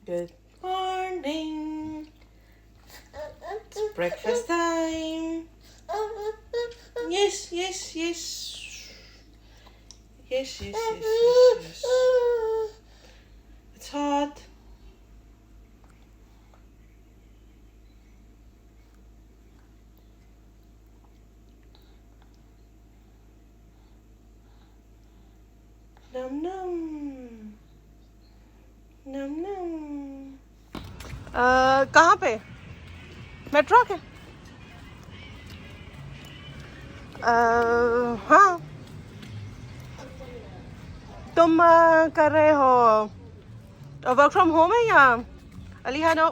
Good morning. It's breakfast time. Yes, yes, yes. Yes, yes, yes, yes, yes. It's hot. Num num. Num num. कहाँ पे? Metro के? हाँ. तुम कर रहे हो वर्क फ्रॉम होम है या अलीहा? नो.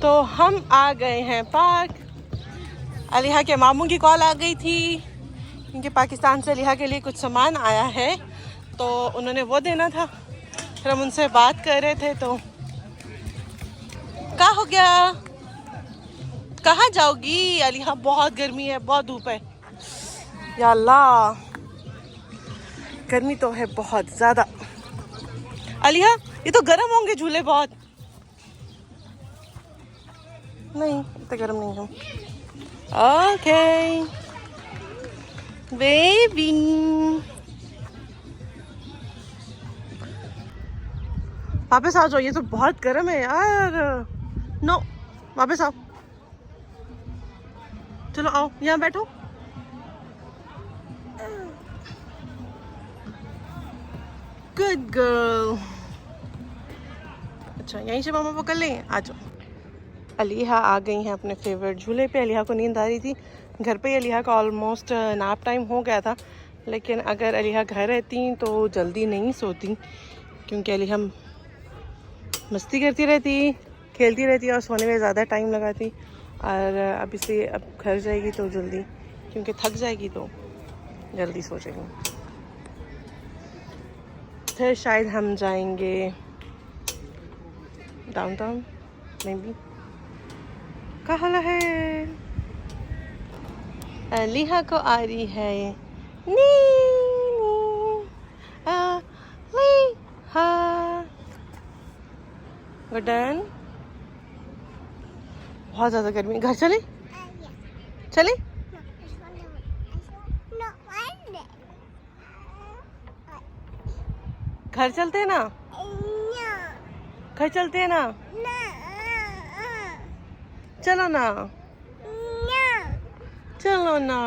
तो हम आ गए हैं पार्क. अलीहा के मामू की कॉल आ गई थी क्योंकि पाकिस्तान से अलीहा के लिए कुछ सामान आया है, तो उन्होंने वो देना था. फिर हम उनसे बात कर रहे थे. तो क्या हो गया? कहाँ जाओगी अलीहा? बहुत गर्मी है, बहुत धूप है. या अल्लाह, गर्मी तो है बहुत ज़्यादा. अलीहा, ये तो गर्म होंगे झूले बहुत. नहीं, इतना गर्म नहीं है. Okay baby. वापस आ जाओ, ये तो बहुत गर्म है यार. नो, वापस आओ. चलो आओ, यहाँ बैठो. Good girl. अच्छा, यहीं से मामा पकड़ लें. आ जाओ. अलीहा आ गई हैं अपने फेवरेट झूले पे. अलीहा को नींद आ रही थी. घर पे अलीहा का ऑलमोस्ट नैप टाइम हो गया था, लेकिन अगर अलीहा घर रहती तो जल्दी नहीं सोती, क्योंकि अलीहा मस्ती करती रहती, खेलती रहती और सोने में ज़्यादा टाइम लगाती. और अब इसे अब घर जाएगी तो जल्दी, क्योंकि थक जाएगी तो जल्दी सो जाएगी. फिर शायद हम जाएंगे डाउनटाउन में भी. क्या हाल है? अलीहा को आ रही है नीनी अलीहा. गुडन. बहुत ज़्यादा गर्मी. घर चले चले. घर चलते हैं ना. घर चलते हैं ना. चलो ना. चलो ना.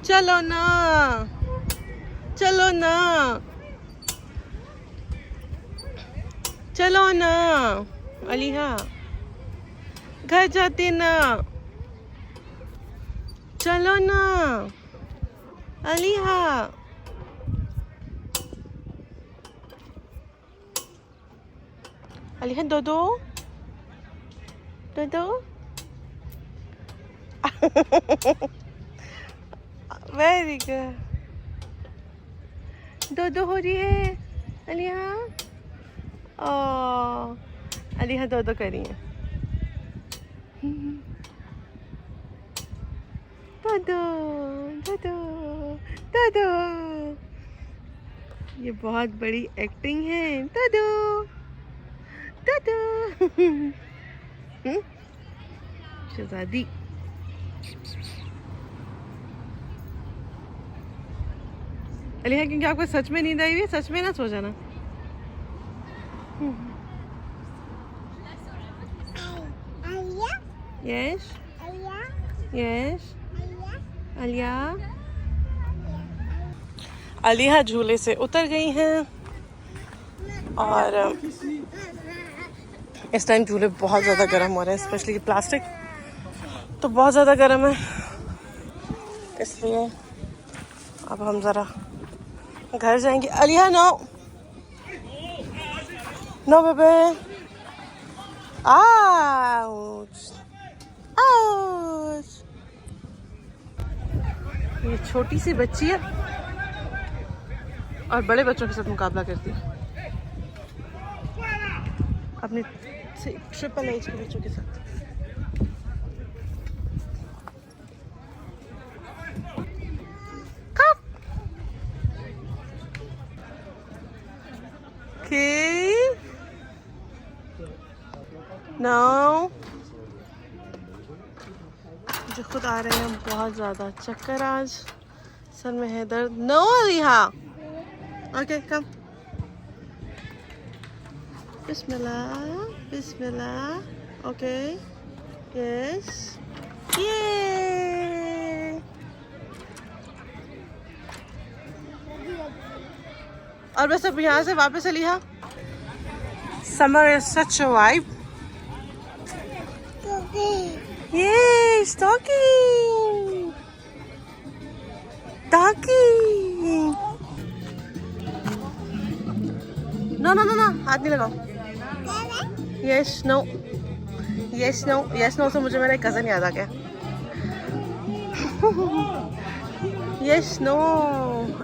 चलो ना. चलो ना. चलो ना अलीहा. घर जाते ना. चलो ना अलीहा. अलीहा दो वेरी गुड. दो हो रही है अलीहा. ओ, अलीहा दो कर रही है. दो. ये बहुत बड़ी एक्टिंग है. दो. शहजादी. अलीहा, क्योंकि आपको सच में नींद आई हुई है, सच में ना सो जाना. Yes yes. अलिया. अलीहा झूले से उतर गई हैं और इस टाइम झूले बहुत ज़्यादा गर्म हो रहे हैं, स्पेशली प्लास्टिक तो बहुत ज़्यादा गर्म है. इसलिए अब हम ज़रा घर जाएंगे. अलीहा नो नो बेबे. Ouch ouch. ये छोटी सी बच्ची है और बड़े बच्चों के साथ मुकाबला करती है, अपने ट्रिपल एज के बच्चों के साथ. नो मुझे खुद आ रहे हैं बहुत ज़्यादा चक्कर आज, सर में है दर्द। No Aliha, okay come. बिस्मिल्लाह बिस्मिल्लाह, ओके यस ये। और बस अब यहाँ से वापस Aliha. Summer is such a vibe. Yay, talking. Talking. No, no, no, no. हाथ नहीं लगाओ. Yes, no. Yes, no. Yes, no. से मुझे मेरा एक कज़न याद आ गया. Yes, no.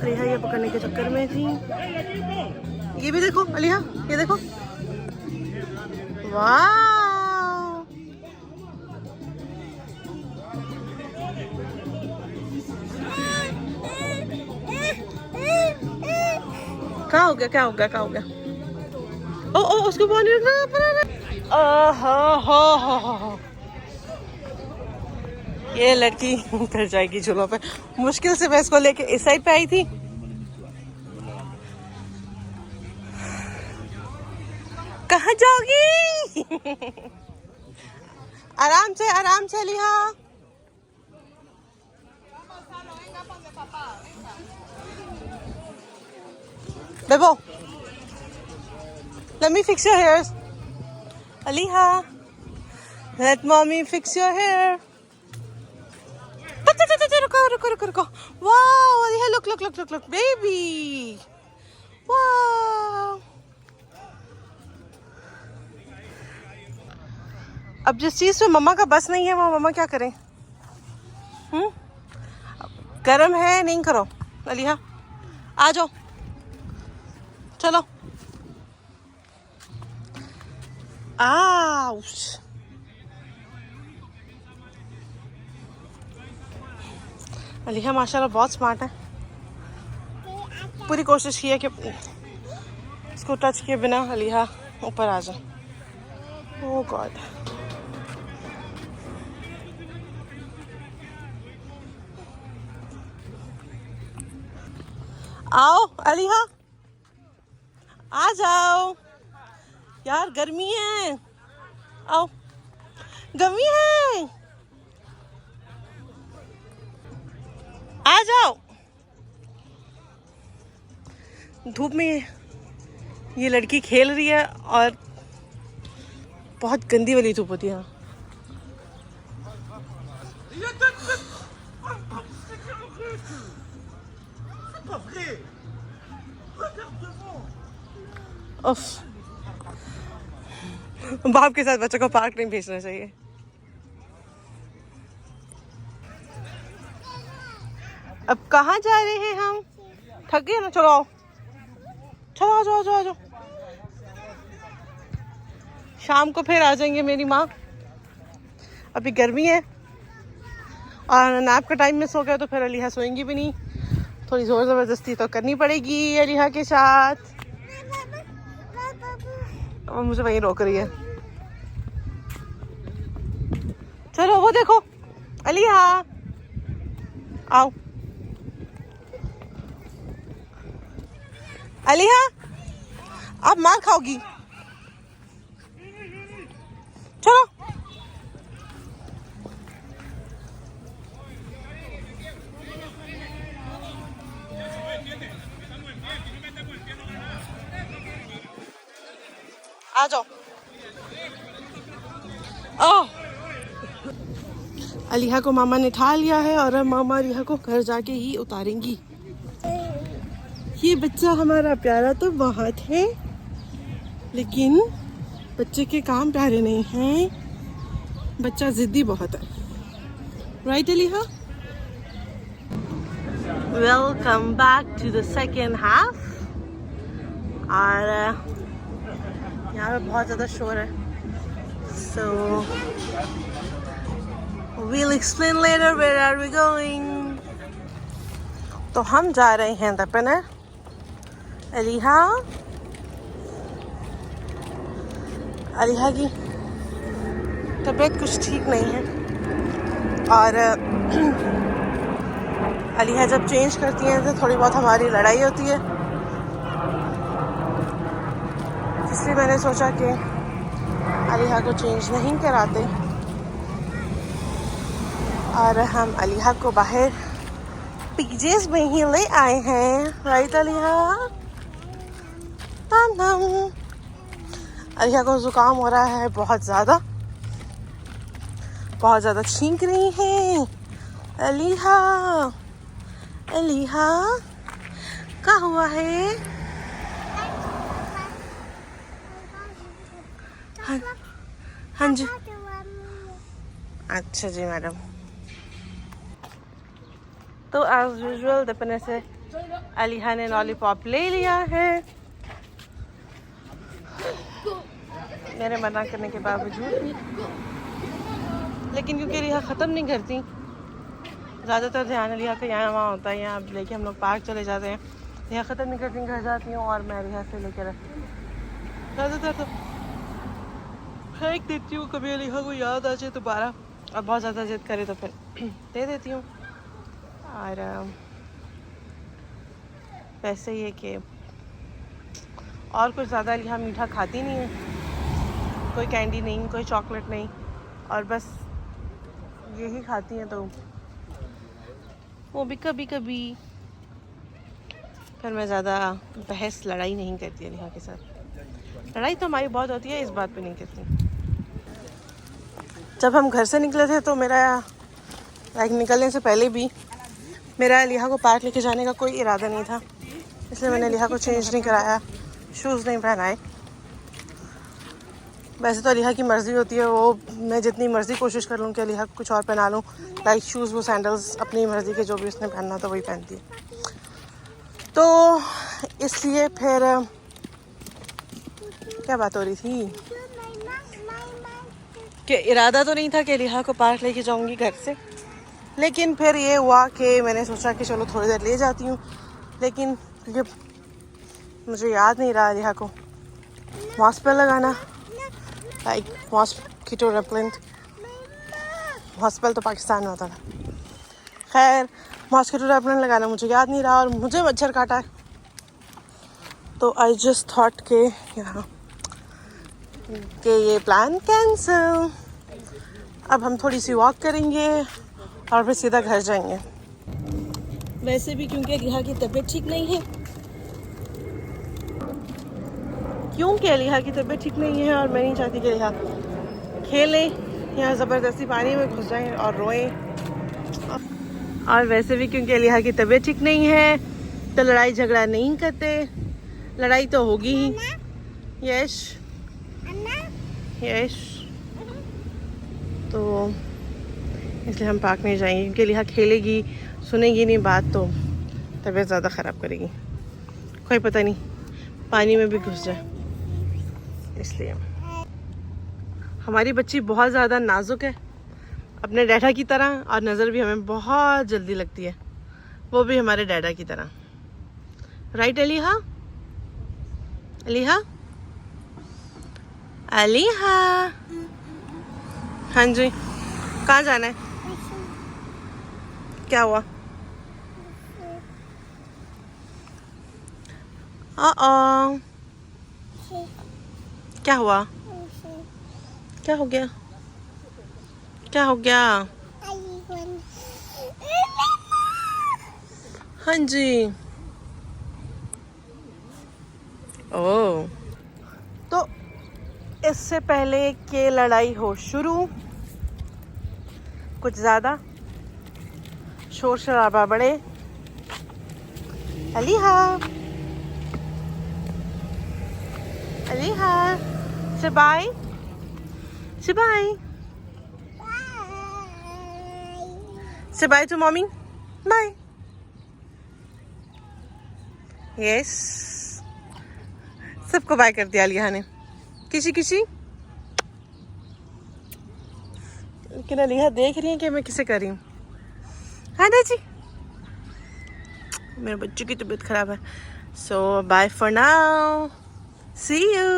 अलीहा ये पकड़ने के चक्कर में थी. ये भी देखो अलीहा, ये देखो. वाह. क्या हो गया, क्या हो गया, क्या हो गया? ओ ओ उसको पानी रखना। हो। ये लड़की कर जाएगी झूलों पे। मुश्किल से मैं इसको लेके इस साइड पे आई थी। कहाँ जाओगी? आराम से अलीहा। Bebo, let me fix your hair. Aliha, let mommy fix your hair. Ruko. Wow, Aliha, look, baby. Wow. अब जिस चीज़ पे मम्मा का बस नहीं है वो मम्मा क्या करें? गरम है, नहीं करो। अलीहा, आ जाओ। चलो। आउश। अलीहा माशाल्लाह बहुत स्मार्ट है। पूरी कोशिश की है कि इसको टच किए बिना अलीहा ऊपर आ जाए। ओह गॉड। आओ अलीहा, आ जाओ यार, गर्मी है। आओ, गर्मी है, आ जाओ। धूप में ये लड़की खेल रही है और बहुत गंदी वाली धूप होती है। बाप के साथ बच्चों को पार्क नहीं भेजना चाहिए। अब कहाँ जा रहे हैं हम? थक गए ना, चलो आओ, चलो आ जाओ। शाम को फिर आ जाएंगे मेरी माँ। अभी गर्मी है और नैप का टाइम मिस हो गया तो फिर अलीहा सोएंगी भी नहीं। थोड़ी जोर ज़बरदस्ती तो करनी पड़ेगी अलीहा के साथ। वो मुझे वहीं रोक रही है। चलो वो देखो अलीहा, आओ। अलीहा आप मार खाओगी। चलो आ जाओ। ओह, अलीहा को मामा ने ठा लिया है और अब मामा अलीहा को घर जाके ही उतारेंगी। ये बच्चा हमारा प्यारा तो बहुत है, लेकिन बच्चे के काम प्यारे नहीं हैं। बच्चा जिद्दी बहुत है। Right Aliha? Welcome back to the second half. और यहाँ पे बहुत ज़्यादा शोर है, so we'll explain later where are we going. तो हम जा रहे हैं दपनर। अलीहा अलिहा की तबीयत कुछ ठीक नहीं है और अलिहा जब चेंज करती हैं तो थोड़ी बहुत हमारी लड़ाई होती है, इसलिए मैंने सोचा कि अलिहा को चेंज नहीं कराते और हम अलिहा को बाहर पीजेस में ही ले आए हैं। राइट अलिहा? अलिहा को जुकाम हो रहा है बहुत ज़्यादा छींक रही है। अलिहा, अलिहा क्या हुआ है? हाँ जी, अच्छा जी मैडम। तो एज यूजुअल दीपने से अलिहा ने लॉलीपॉप ले लिया है मेरे मना करने के बावजूद भी, लेकिन क्योंकि अलिहा ख़त्म नहीं करती, ज़्यादातर ध्यान अलिहा का यहाँ वहाँ होता है। यहाँ लेके हम लोग पार्क चले जाते हैं, यहाँ ख़त्म नहीं करती, घर जाती हूँ और मैं अलिहा से लेकर ज़्यादातर तो फेंक देती हूँ। कभी अलिहा को याद आ जाए दोबारा और बहुत ज़्यादा जिद करे तो फिर दे देती हूँ। और वैसे ही है कि और कुछ ज़्यादा अलिहा मीठा खाती नहीं है, कोई कैंडी नहीं, कोई चॉकलेट नहीं, और बस यही खाती हैं। तो वो भी कभी कभी, फिर मैं ज़्यादा बहस लड़ाई नहीं करती अलिहा के साथ। लड़ाई तो हमारी बहुत होती है, इस बात पे नहीं करती। जब हम घर से निकले थे तो मेरा निकलने से पहले भी मेरा अलिहा को पार्क लेके जाने का कोई इरादा नहीं था, इसलिए मैंने अलिहा को चेंज नहीं कराया, शूज़ नहीं पहनाए। वैसे तो अलिहा की मर्ज़ी होती है, वो मैं जितनी मर्ज़ी कोशिश कर लूँ कि अलिहा को कुछ और पहना लूँ, लाइक शूज़, वो सैंडल्स अपनी मर्ज़ी के जो भी उसने पहनना था वही पहनती है। तो इसलिए फिर क्या बात हो रही थी कि इरादा तो नहीं था कि अलिहा को पार्क लेके जाऊँगी घर से, लेकिन फिर ये हुआ कि मैंने सोचा कि चलो थोड़ी देर ले जाती हूँ, लेकिन क्योंकि मुझे याद नहीं रहा अलिहा को मास्क पर लगाना, लाइक मॉस्किटो रेपेलेंट। हॉस्पिटल तो पाकिस्तान में होता था। खैर मॉस्किटो रेपेलेंट लगाना मुझे याद नहीं रहा और मुझे मच्छर काटा है, तो आई जस्ट थॉट के ये प्लान कैंसिल। अब हम थोड़ी सी वॉक करेंगे और फिर सीधा घर जाएंगे। वैसे भी क्योंकि अलिहा की तबीयत ठीक नहीं है, क्योंकि अलिहा की तबीयत ठीक नहीं है और मैं नहीं चाहती कि अलिहा खेले या ज़बरदस्ती पानी में घुस जाएं और रोएं। और वैसे भी क्योंकि अलिहा की तबीयत ठीक नहीं है तो लड़ाई झगड़ा नहीं करते, लड़ाई तो होगी ही। यश यश, तो इसलिए हम पार्क नहीं जाएंगे, क्योंकि अलिहा खेलेगी, सुनेगी नहीं बात तो तबीयत ज़्यादा ख़राब करेगी, कोई पता नहीं पानी में भी घुस जाए। इसलिए हमारी बच्ची बहुत ज़्यादा नाजुक है अपने डैडा की तरह, और नज़र भी हमें बहुत जल्दी लगती है, वो भी हमारे डैडा की तरह। राइट अलिहा? अलिहा, अलिहा, हाँ जी, कहाँ जाना है? क्या हुआ? क्या हुआ? क्या हो गया? क्या हो गया? हाँ जी। ओह, तो इससे पहले कि लड़ाई हो शुरू, कुछ ज़्यादा शोर शराबा बढ़े, अलिहा, अलिहा, say bye, say bye, say bye to mommy, bye. Yes, सबको बाय कर दिया अलिहा ने, किसी किसी। लेकिन अलिहा देख रही है कि मैं किसे कर रही हूँ। हाँ दादी, मेरे बच्चे की तबीयत खराब है, so bye for now, see you.